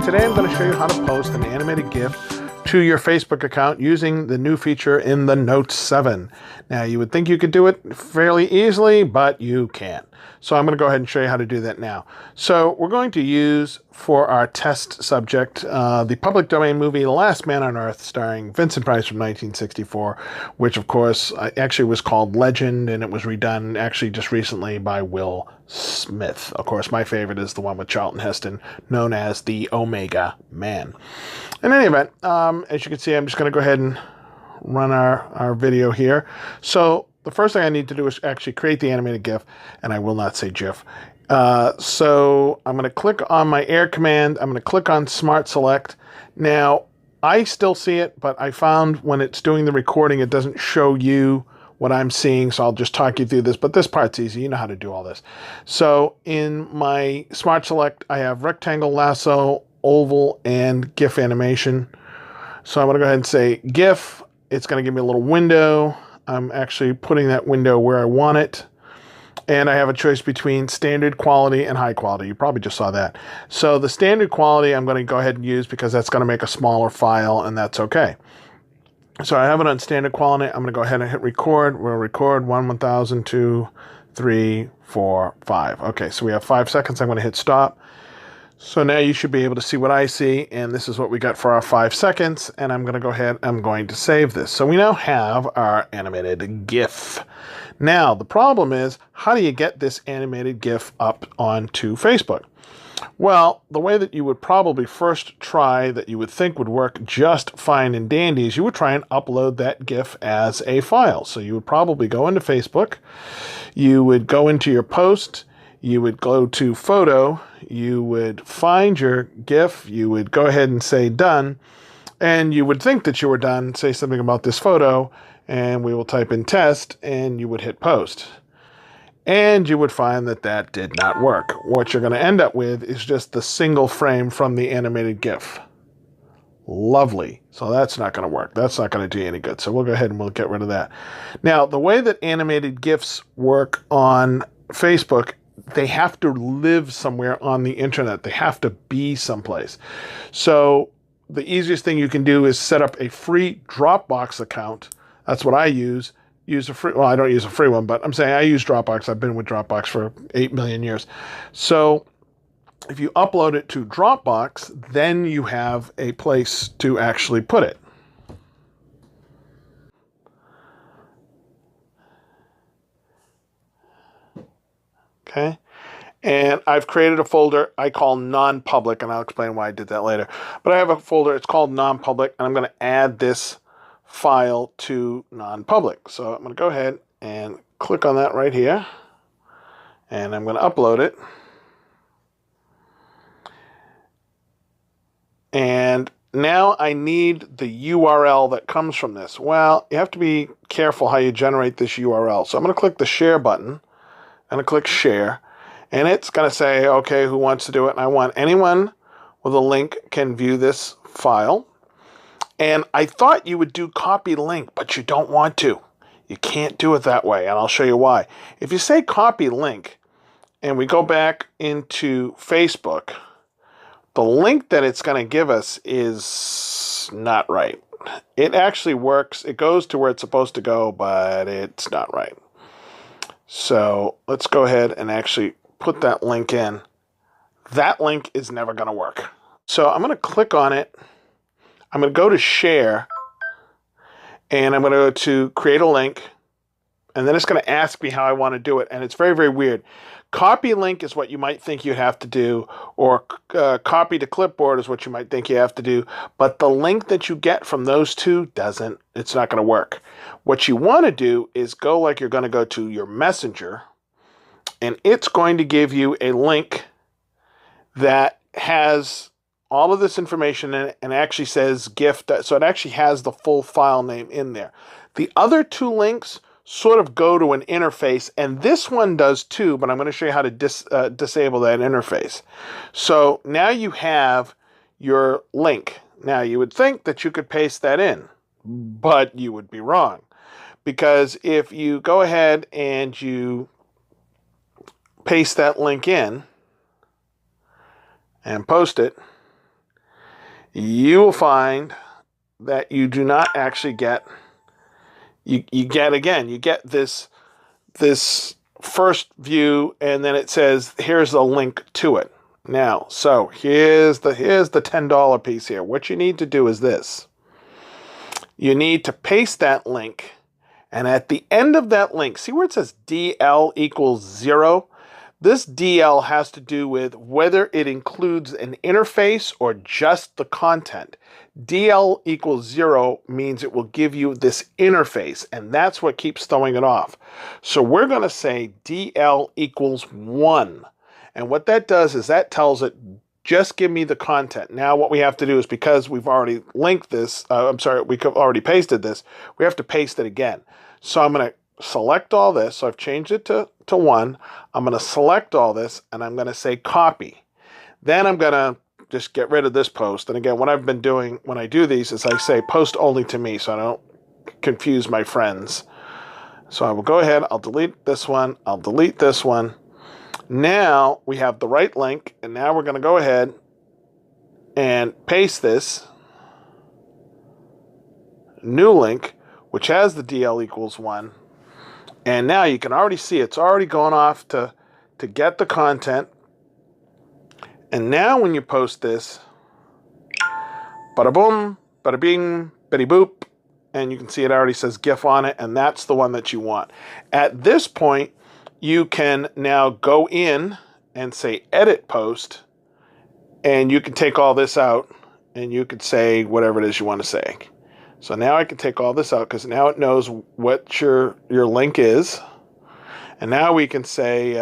today I'm going to show you how to post an animated GIF to your Facebook account using the new feature in the Note 7. Now, you would think you could do it fairly easily, but you can't. So I'm going to go ahead and show you how to do that now. So we're going to use, for our test subject, the public domain movie The Last Man on Earth, starring Vincent Price from 1964, which, of course, actually was called Legend, and it was redone actually just recently by Will Smith. Of course, my favorite is the one with Charlton Heston, known as the Omega Man. In any event, as you can see, I'm just going to go ahead and run our video here. So the first thing I need to do is actually create the animated GIF, and I will not say GIF. So I'm going to click on my air command. I'm going to click on Smart Select. Now, I still see it, but I found when it's doing the recording, it doesn't show you what I'm seeing, so I'll just talk you through this, but this part's easy. You know how to do all this. So in my Smart Select, I have rectangle, lasso, oval, and GIF animation. So I'm going to go ahead and say GIF. It's going to give me a little window. I'm actually putting that window where I want it. And I have a choice between standard quality and high quality. You probably just saw that. So the standard quality I'm going to go ahead and use because that's going to make a smaller file, and that's okay. So I have it on standard quality. I'm going to go ahead and hit record. We'll record 1,000, 2, 3, 4, 5. Okay, so we have 5 seconds. I'm going to hit stop. So now you should be able to see what I see, and this is what we got for our 5 seconds, and I'm going to go ahead, I'm going to save this. So we now have our animated GIF. Now, the problem is, how do you get this animated GIF up onto Facebook? Well, the way that you would probably first try, that you would think would work just fine and dandy, is you would try and upload that GIF as a file. So you would probably go into Facebook, you would go into your post, you would go to photo, you would find your GIF, you would go ahead and say done, and you would think that you were done, say something about this photo, and we will type in test, and you would hit post. And you would find that that did not work. What you're going to end up with is just the single frame from the animated GIF. Lovely. So that's not going to work. That's not going to do you any good. So we'll go ahead and we'll get rid of that. Now, the way that animated GIFs work on Facebook, they have to live somewhere on the internet. They have to be someplace. So the easiest thing you can do is set up a free Dropbox account. That's what I use. Well, I don't use a free one, but I'm saying I use Dropbox. I've been with Dropbox for 8 million years. So if you upload it to Dropbox, then you have a place to actually put it. Okay. And I've created a folder I call non-public, and I'll explain why I did that later. But I have a folder, it's called non-public, and I'm going to add this file to non-public. So I'm going to go ahead and click on that right here, and I'm going to upload it. And now I need the URL that comes from this. Well, you have to be careful how you generate this URL. So I'm going to click the share button. I'm going to click share, and it's going to say, okay, who wants to do it? And I want anyone with a link can view this file. And I thought you would do copy link, but you don't want to. You can't do it that way, and I'll show you why. If you say copy link, and we go back into Facebook, the link that it's going to give us is not right. It actually works. It goes to where it's supposed to go, but it's not right. So let's go ahead and actually put that link in. That link is never going to work. So I'm going to click on it. I'm going to go to share, and I'm going to go to create a link, and then it's going to ask me how I want to do it, and it's very, very weird. Copy link is what you might think you'd have to do, or copy to clipboard is what you might think you have to do, but the link that you get from those two doesn't, it's not going to work. What you want to do is go like you're going to go to your Messenger, and it's going to give you a link that has all of this information in it and actually says GIF, so it actually has the full file name in there. The other two links sort of go to an interface, and this one does too, but I'm going to show you how to disable that interface. So now you have your link. Now you would think that you could paste that in, but you would be wrong. Because if you go ahead and you paste that link in and post it, you will find that you do not actually get, you get this first view, and then it says, here's a link to it. Now, so here's the $10 piece here. What you need to do is this. You need to paste that link, and at the end of that link, see where it says DL equals 0? This DL has to do with whether it includes an interface or just the content. DL equals 0 means it will give you this interface, and that's what keeps throwing it off. So we're going to say DL equals 1. And what that does is that tells it, just give me the content. Now what we have to do is, because we've already linked this, we've already pasted this, we have to paste it again. So I'm going to select all this. So I've changed it to 1. I'm going to select all this, and I'm going to say copy. Then I'm going to just get rid of this post. And again, what I've been doing when I do these is I say post only to me, so I don't confuse my friends. So I will go ahead, I'll delete this one, I'll delete this one. Now we have the right link, and now we're going to go ahead and paste this new link, which has the DL equals 1. And now you can already see it's already gone off to get the content. And now when you post this, bada boom, bada bing, bitty boop, and you can see it already says GIF on it, and that's the one that you want. At this point, you can now go in and say edit post, and you can take all this out, and you could say whatever it is you want to say. So now I can take all this out, because now it knows what your link is. And now we can say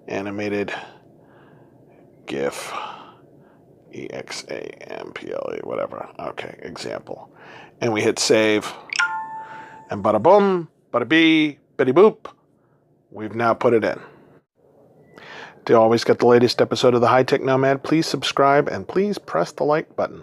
animated GIF, EXAMPLE, whatever. Okay, example. And we hit save. And bada boom, bada bee, bitty boop. We've now put it in. To always get the latest episode of The High Tech Nomad, please subscribe and please press the like button.